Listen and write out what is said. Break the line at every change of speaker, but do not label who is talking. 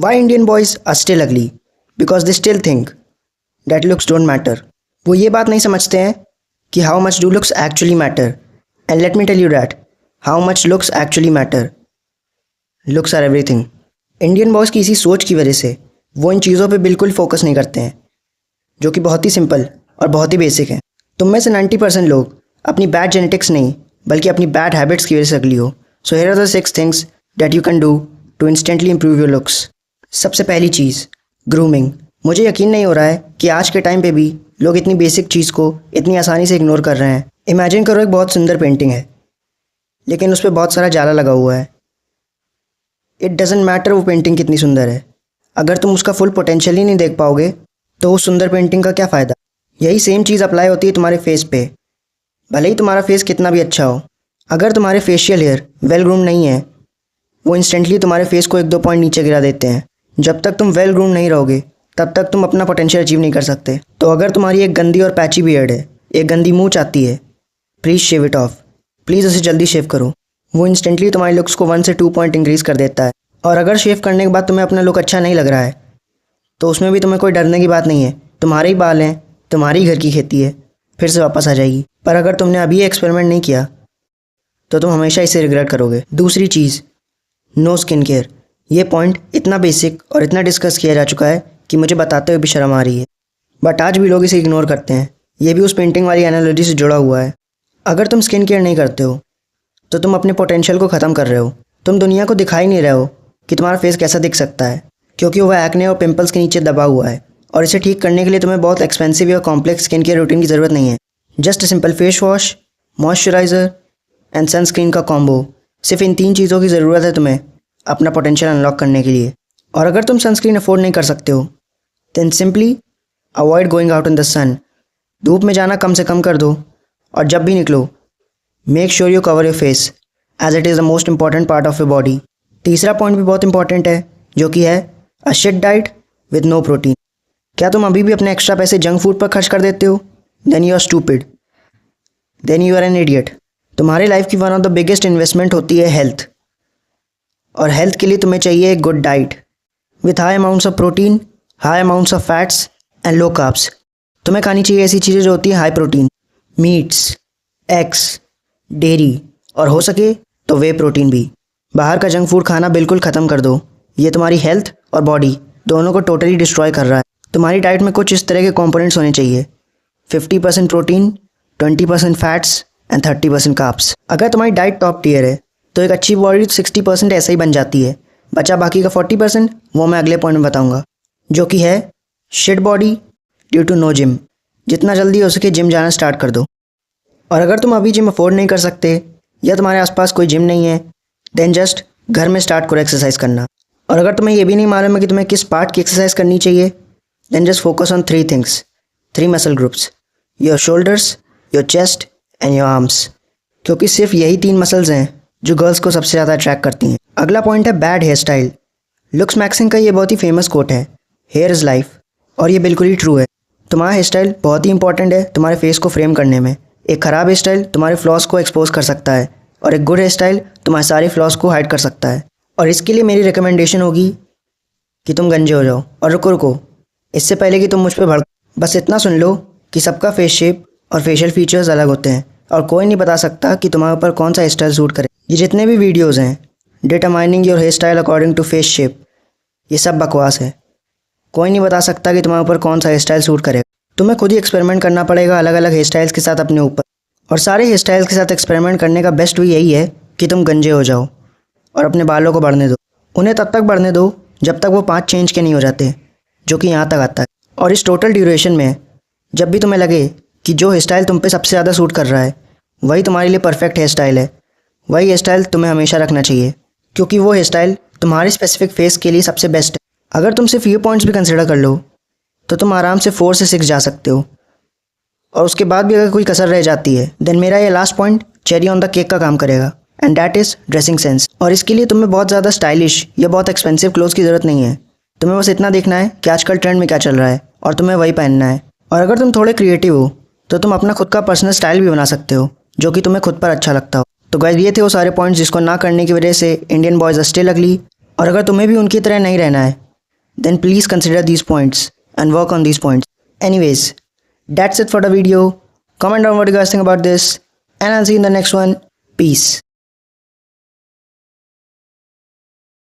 Why Indian boys are still ugly? Because they still think that looks don't matter. वो ये बात नहीं समझते हैं कि how much do looks actually matter. And let me tell you that how much looks actually matter. Looks are everything. Indian boys की इसी सोच की वजह से वो इन चीज़ों पे बिल्कुल फोकस नहीं करते हैं, जो कि बहुत ही सिंपल और बहुत ही बेसिक है। तुम में से 90% लोग अपनी बैड जेनेटिक्स नहीं बल्कि अपनी बैड हैबिट्स की वजह से अगली हो। So here are the 6 things that you can do to instantly improve your looks. सबसे पहली चीज़, ग्रूमिंग। मुझे यकीन नहीं हो रहा है कि आज के टाइम पे भी लोग इतनी बेसिक चीज़ को इतनी आसानी से इग्नोर कर रहे हैं। इमेजिन करो एक बहुत सुंदर पेंटिंग है लेकिन उस पर बहुत सारा जाला लगा हुआ है। इट डजेंट मैटर वो पेंटिंग कितनी सुंदर है, अगर तुम उसका फुल पोटेंशियल ही नहीं देख पाओगे तो उस सुंदर पेंटिंग का क्या फ़ायदा। यही सेम चीज़ अप्लाई होती है तुम्हारे फेस पे। भले ही तुम्हारा फेस कितना भी अच्छा हो, अगर तुम्हारे फेशियल हेयर वेल ग्रूम नहीं है वो इंस्टेंटली तुम्हारे फेस को 1-2 पॉइंट नीचे गिरा देते हैं। जब तक तुम वेल ग्रूम नहीं रहोगे तब तक तुम अपना पोटेंशियल अचीव नहीं कर सकते। तो अगर तुम्हारी एक गंदी और पैची बियर्ड है, एक गंदी मूंछ आती है, please shave it off. Please उसे जल्दी शेव करो। वो इंस्टेंटली तुम्हारी लुक्स को 1 से 2 पॉइंट इंक्रीज़ कर देता है। और अगर शेव करने के बाद तुम्हें अपना लुक अच्छा नहीं लग रहा है तो उसमें भी तुम्हें कोई डरने की बात नहीं है। तुम्हारे ही बाल हैं, तुम्हारी घर की खेती है, फिर से वापस आ जाएगी। पर अगर तुमने अभी ये एक्सपेरिमेंट नहीं किया तो तुम हमेशा इसे रिग्रेट करोगे। दूसरी चीज़, नो स्किन केयर। ये पॉइंट इतना बेसिक और इतना डिस्कस किया जा चुका है कि मुझे बताते हुए भी शर्म आ रही है, बट आज भी लोग इसे इग्नोर करते हैं। ये भी उस पेंटिंग वाली एनालॉजी से जुड़ा हुआ है। अगर तुम स्किन केयर नहीं करते हो तो तुम अपने पोटेंशियल को ख़त्म कर रहे हो। तुम दुनिया को दिखा ही नहीं रहे हो कि तुम्हारा फेस कैसा दिख सकता है, क्योंकि वह एक्ने और पिंपल्स के नीचे दबा हुआ है। और इसे ठीक करने के लिए तुम्हें बहुत एक्सपेंसिव या कॉम्प्लेक्स स्किन केयर रूटीन की ज़रूरत नहीं है। Just simple face wash, moisturiser and sunscreen का कॉम्बो। सिर्फ इन 3 चीज़ों की ज़रूरत है तुम्हें अपना पोटेंशियल अनलॉक करने के लिए। और अगर तुम सनस्क्रीन अफोर्ड नहीं कर सकते हो then simply avoid going out in the sun. धूप में जाना कम से कम कर दो, और जब भी निकलो make sure you cover your face as it is the most important part of your body. तीसरा पॉइंट भी बहुत इंपॉर्टेंट है, जो कि है a shit diet with no protein. क्या तुम अभी भी अपने एक्स्ट्रा पैसे जंक फूड पर खर्च कर देते हो? Then you are stupid, then you are an idiot. तुम्हारे लाइफ की one of the biggest investment होती है हेल्थ, और हेल्थ के लिए तुम्हें चाहिए एक good diet with high amounts of protein, high amounts of fats and low carbs. तुम्हें खानी चाहिए ऐसी चीज़ें जो होती हैं high protein, meets, eggs, dairy, और हो सके तो वे प्रोटीन भी। बाहर का जंक फूड खाना बिल्कुल ख़त्म कर दो। ये तुम्हारी हेल्थ और बॉडी दोनों को टोटली डिस्ट्रॉय कर रहा है। तुम्हारी डाइट में कुछ इस तरह के कंपोनेंट्स होने चाहिए: 50% प्रोटीन, 20% फैट्स एंड 30% कार्ब्स। अगर तुम्हारी डाइट टॉप टियर है तो एक अच्छी बॉडी 60% ऐसे ही बन जाती है। बचा बाकी का 40% वो मैं अगले पॉइंट में बताऊंगा, जो कि है shit body due to no gym. जितना जल्दी हो सके जिम जाना स्टार्ट कर दो। और अगर तुम अभी जिम अफोर्ड नहीं कर सकते या तुम्हारे आसपास कोई जिम नहीं है देन जस्ट घर में स्टार्ट करो एक्सरसाइज करना। और अगर तुम्हें ये भी नहीं मालूम है कि तुम्हें किस पार्ट की एक्सरसाइज करनी चाहिए then just focus on 3 things, 3 muscle groups, your shoulders, your chest and your arms, क्योंकि सिर्फ यही 3 मसल्स हैं जो गर्ल्स को सबसे ज़्यादा अट्रैक्ट करती हैं। अगला पॉइंट है bad hair style. Looks maxing का ये बहुत ही फेमस कोट है, हेयर इज़ लाइफ, और ये बिल्कुल ही ट्रू है। तुम्हारा हेयर स्टाइल बहुत ही इंपॉर्टेंट है तुम्हारे फेस को फ्रेम करने में। एक ख़राब हेयर स्टाइल तुम्हारे फ्लॉस को एक्सपोज कर सकता है, और एक गुड हेयर स्टाइल तुम्हारे सारे फ्लॉस को हाइड कर सकता है। और इसके लिए मेरी रिकमेंडेशन होगी कि तुम गंजे हो जाओ। और रुको, इससे पहले कि तुम मुझ पर भड़क, बस इतना सुन लो कि सबका फेस शेप और फेशियल फीचर्स अलग होते हैं, और कोई नहीं बता सकता कि तुम्हारे ऊपर कौन सा हेयर स्टाइल सूट करे। ये जितने भी वीडियोज़ हैं determining your hair style according to face shape, ये सब बकवास है। कोई नहीं बता सकता कि तुम्हारे ऊपर कौन सा हेयर स्टाइल सूट करेगा। तुम्हें खुद ही एक्सपेरिमेंट करना पड़ेगा अलग अलग हेयर स्टाइल्स के साथ अपने ऊपर। और सारे हेयर स्टाइल्स के साथ एक्सपेरिमेंट करने का बेस्ट वे यही है कि तुम गंजे हो जाओ और अपने बालों को बढ़ने दो। उन्हें तब तक बढ़ने दो जब तक वो 5 इंच के नहीं हो जाते, जो कि यहाँ तक आता है। और इस टोटल ड्यूरेशन में जब भी तुम्हें लगे कि जो हेयर स्टाइल तुम पे सबसे ज़्यादा सूट कर रहा है वही तुम्हारे लिए परफेक्ट हेयर स्टाइल है, वही हेयर स्टाइल तुम्हें हमेशा रखना चाहिए, क्योंकि वो हेयर स्टाइल तुम्हारे स्पेसिफिक फेस के लिए सबसे बेस्ट है। अगर तुम सिर्फ ये पॉइंट्स भी कंसिडर कर लो तो तुम आराम से 4 से 6 जा सकते हो। और उसके बाद भी अगर कोई कसर रह जाती है देन मेरा ये last point cherry on the cake का काम करेगा, and that is dressing sense. और इसके लिए तुम्हें बहुत ज़्यादा स्टाइलिश या बहुत एक्सपेंसिव क्लोथ्स की ज़रूरत नहीं है। तुम्हें बस इतना देखना है कि आजकल ट्रेंड में क्या चल रहा है और तुम्हें वही पहनना है। और अगर तुम थोड़े क्रिएटिव हो तो तुम अपना खुद का पर्सनल स्टाइल भी बना सकते हो, जो कि तुम्हें खुद पर अच्छा लगता हो। तो गाइस ये थे वो सारे पॉइंट्स जिसको ना करने की वजह से इंडियन बॉयज़ आर स्टिल अगली। और अगर तुम्हें भी उनकी तरह नहीं रहना है then please consider these points and work on these points. Anyways, that's it for the video. Comment down what you guys think about this, and I'll see you in the next one. Peace.